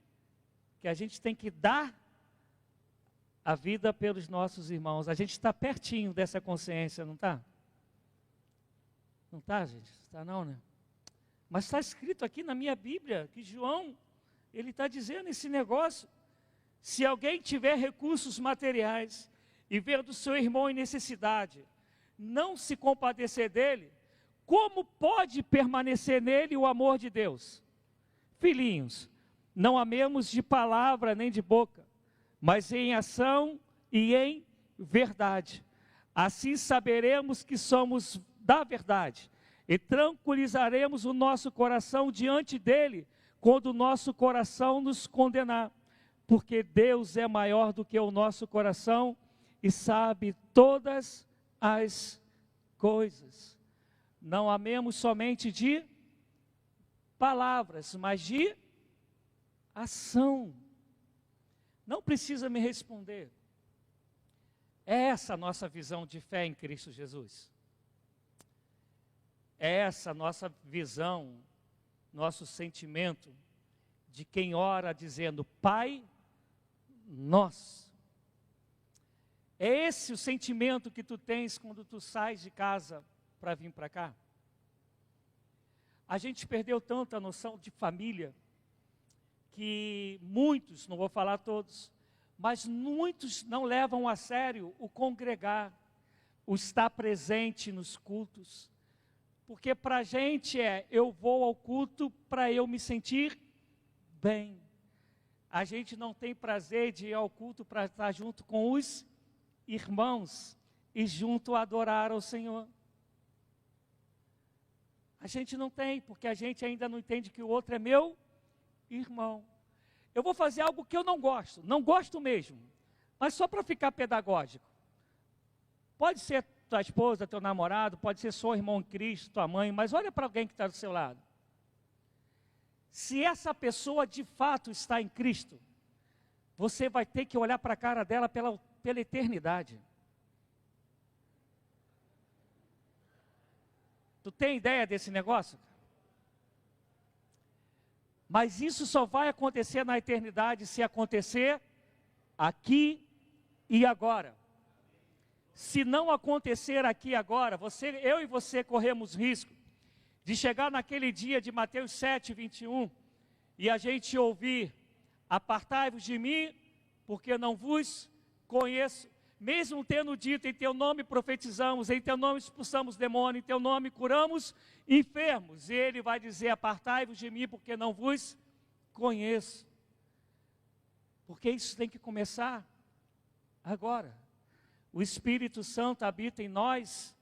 Que a gente tem que dar a vida pelos nossos irmãos. A gente está pertinho dessa consciência, não está? Não está, gente? Está não, né? Mas está escrito aqui na minha Bíblia que João, ele está dizendo esse negócio. Se alguém tiver recursos materiais e ver do seu irmão em necessidade, não se compadecer dele, como pode permanecer nele o amor de Deus? Filhinhos, não amemos de palavra nem de boca, mas em ação e em verdade. Assim saberemos que somos da verdade e tranquilizaremos o nosso coração diante dele, quando o nosso coração nos condenar. Porque Deus é maior do que o nosso coração e sabe todas as coisas. Não amemos somente de palavras, mas de ação. Não precisa me responder. É essa a nossa visão de fé em Cristo Jesus. É essa a nossa visão, nosso sentimento de quem ora dizendo, Pai Nosso. É esse o sentimento que tu tens quando tu sais de casa para vir para cá? A gente perdeu tanto a noção de família, que muitos, não vou falar todos, mas muitos não levam a sério o congregar, o estar presente nos cultos. Porque para a gente eu vou ao culto para eu me sentir bem. A gente não tem prazer de ir ao culto para estar junto com os irmãos e junto adorar ao Senhor. A gente não tem, porque a gente ainda não entende que o outro é meu irmão. Eu vou fazer algo que eu não gosto mesmo, mas só para ficar pedagógico. Pode ser tua esposa, teu namorado, pode ser seu irmão em Cristo, tua mãe, mas olha para alguém que está do seu lado. Se essa pessoa de fato está em Cristo, você vai ter que olhar para a cara dela pela eternidade. Tu tem ideia desse negócio? Mas isso só vai acontecer na eternidade se acontecer aqui e agora. Se não acontecer aqui e agora, eu e você corremos risco de chegar naquele dia de Mateus 7, 21, e a gente ouvir, apartai-vos de mim, porque não vos conheço. Mesmo tendo dito, em teu nome profetizamos, em teu nome expulsamos demônio, em teu nome curamos enfermos. E ele vai dizer, apartai-vos de mim, porque não vos conheço. Porque isso tem que começar agora. O Espírito Santo habita em nós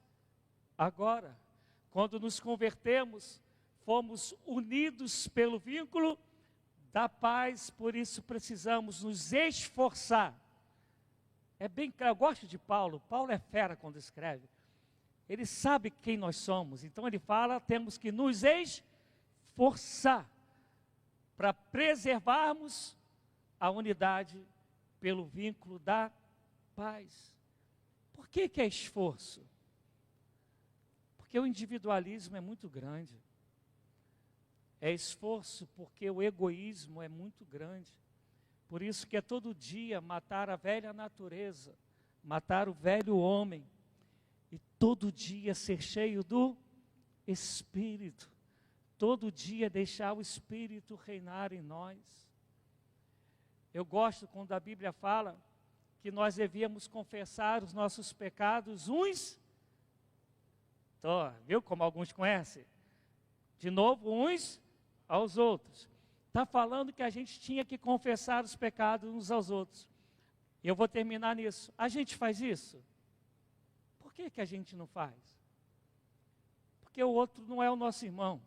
agora. Quando nos convertemos, fomos unidos pelo vínculo da paz, por isso precisamos nos esforçar. É bem claro, eu gosto de Paulo. Paulo é fera quando escreve. Ele sabe quem nós somos, então ele fala, temos que nos esforçar para preservarmos a unidade pelo vínculo da paz. Por que é esforço? Porque o individualismo é muito grande. É esforço porque o egoísmo é muito grande. Por isso que é todo dia matar a velha natureza, matar o velho homem, e todo dia ser cheio do Espírito, todo dia deixar o Espírito reinar em nós. Eu gosto quando a Bíblia fala que nós devíamos confessar os nossos pecados uns, viu como alguns conhecem? De novo, uns aos outros. Está falando que a gente tinha que confessar os pecados uns aos outros. E eu vou terminar nisso. A gente faz isso? Por que a gente não faz? Porque o outro não é o nosso irmão.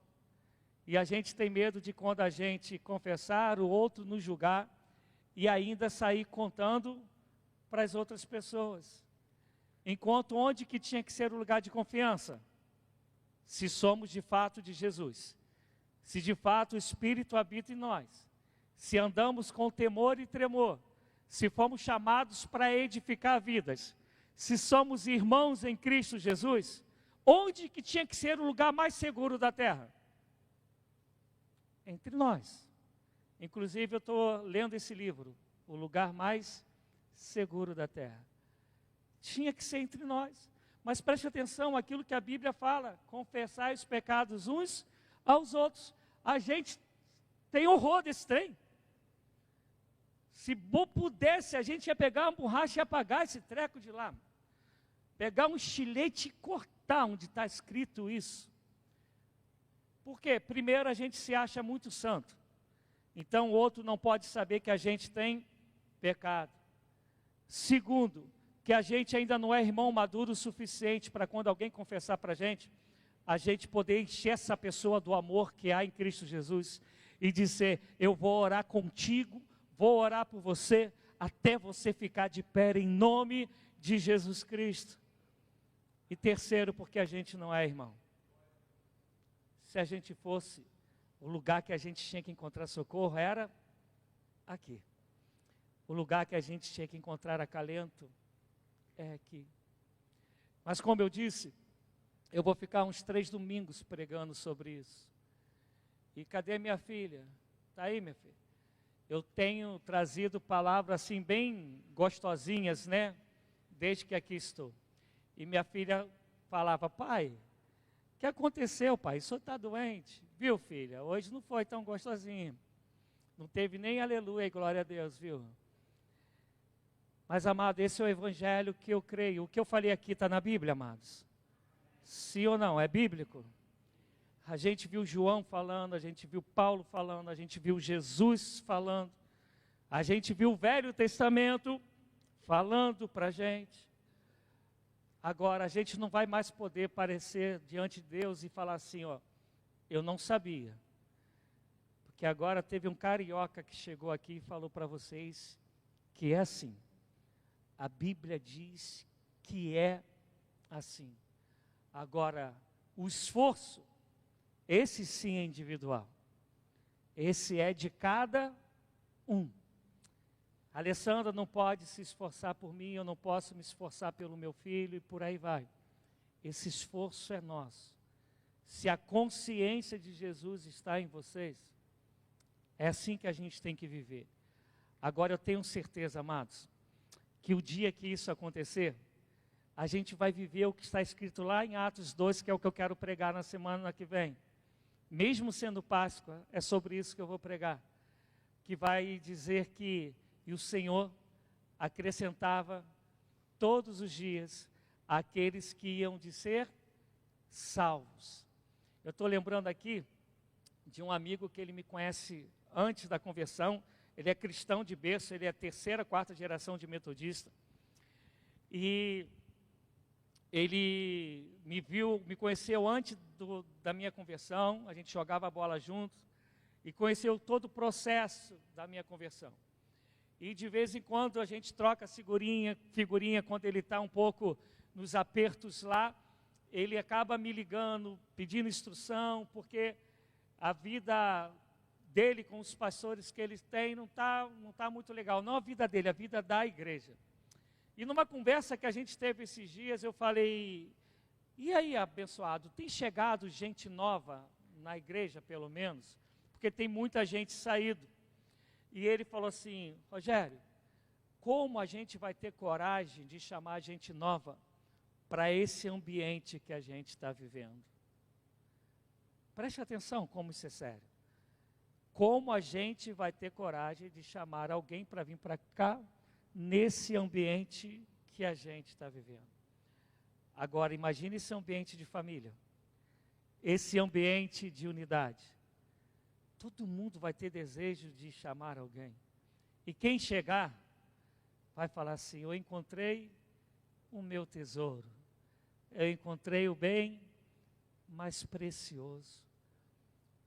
E a gente tem medo de, quando a gente confessar, o outro nos julgar e ainda sair contando para as outras pessoas. Enquanto onde que tinha que ser o lugar de confiança? Se somos de fato de Jesus. Se de fato o Espírito habita em nós. Se andamos com temor e tremor. Se fomos chamados para edificar vidas. Se somos irmãos em Cristo Jesus. Onde que tinha que ser o lugar mais seguro da terra? Entre nós. Inclusive eu estou lendo esse livro, O Lugar Mais Seguro da Terra. Tinha que ser entre nós. Mas preste atenção àquilo que a Bíblia fala, confessar os pecados uns aos outros. A gente tem horror desse trem. Se pudesse, a gente ia pegar uma borracha e apagar esse treco de lá. Pegar um estilete e cortar onde está escrito isso. Por quê? Primeiro, a gente se acha muito santo. Então, o outro não pode saber que a gente tem pecado. Segundo, que a gente ainda não é irmão maduro o suficiente para, quando alguém confessar para a gente poder encher essa pessoa do amor que há em Cristo Jesus e dizer: eu vou orar contigo, vou orar por você, até você ficar de pé em nome de Jesus Cristo. E terceiro, porque a gente não é irmão. Se a gente fosse, o lugar que a gente tinha que encontrar socorro era aqui. O lugar que a gente tinha que encontrar acalento é aqui. Mas como eu disse, eu vou ficar uns 3 domingos pregando sobre isso. E cadê minha filha? Está aí, minha filha? Eu tenho trazido palavras assim bem gostosinhas, né? Desde que aqui estou. E minha filha falava: pai, o que aconteceu, pai? O senhor está doente? Viu, filha? Hoje não foi tão gostosinho. Não teve nem aleluia e glória a Deus, viu? Mas, amado, esse é o evangelho que eu creio. O que eu falei aqui está na Bíblia, amados? Sim ou não? É bíblico? A gente viu João falando, a gente viu Paulo falando, a gente viu Jesus falando, a gente viu o Velho Testamento falando para a gente. Agora, a gente não vai mais poder aparecer diante de Deus e falar assim: ó, eu não sabia. Porque agora teve um carioca que chegou aqui e falou para vocês que é assim. A Bíblia diz que é assim. Agora, o esforço, esse sim é individual. Esse é de cada um. A Alessandra não pode se esforçar por mim, eu não posso me esforçar pelo meu filho e por aí vai. Esse esforço é nosso. Se a consciência de Jesus está em vocês, é assim que a gente tem que viver. Agora eu tenho certeza, amados, que o dia que isso acontecer, a gente vai viver o que está escrito lá em Atos 2, que é o que eu quero pregar na semana que vem. Mesmo sendo Páscoa, é sobre isso que eu vou pregar. Que vai dizer que e o Senhor acrescentava todos os dias aqueles que iam de ser salvos. Eu estou lembrando aqui de um amigo que ele me conhece antes da conversão. Ele é cristão de berço, ele é 3ª, 4ª geração de metodista. E ele me conheceu antes da minha conversão, a gente jogava bola juntos, e conheceu todo o processo da minha conversão. E de vez em quando a gente troca figurinha quando ele está um pouco nos apertos lá, ele acaba me ligando, pedindo instrução, porque a vida dele com os pastores que eles têm não tá muito legal. Não a vida dele, a vida da igreja. E numa conversa que a gente teve esses dias, eu falei: e aí, abençoado, tem chegado gente nova na igreja, pelo menos? Porque tem muita gente saído. E ele falou assim: Rogério, como a gente vai ter coragem de chamar gente nova para esse ambiente que a gente está vivendo? Preste atenção como isso é sério. Como a gente vai ter coragem de chamar alguém para vir para cá, nesse ambiente que a gente está vivendo? Agora, imagine esse ambiente de família, esse ambiente de unidade. Todo mundo vai ter desejo de chamar alguém. E quem chegar, vai falar assim: eu encontrei o meu tesouro, eu encontrei o bem mais precioso.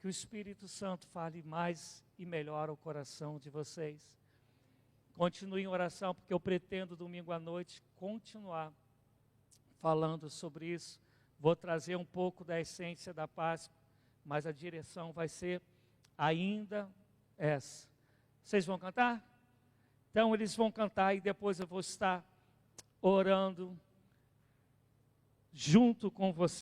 Que o Espírito Santo fale mais e melhor ao coração de vocês. Continue em oração, porque eu pretendo domingo à noite continuar falando sobre isso. Vou trazer um pouco da essência da Páscoa, mas a direção vai ser ainda essa. Vocês vão cantar? Então eles vão cantar e depois eu vou estar orando junto com vocês.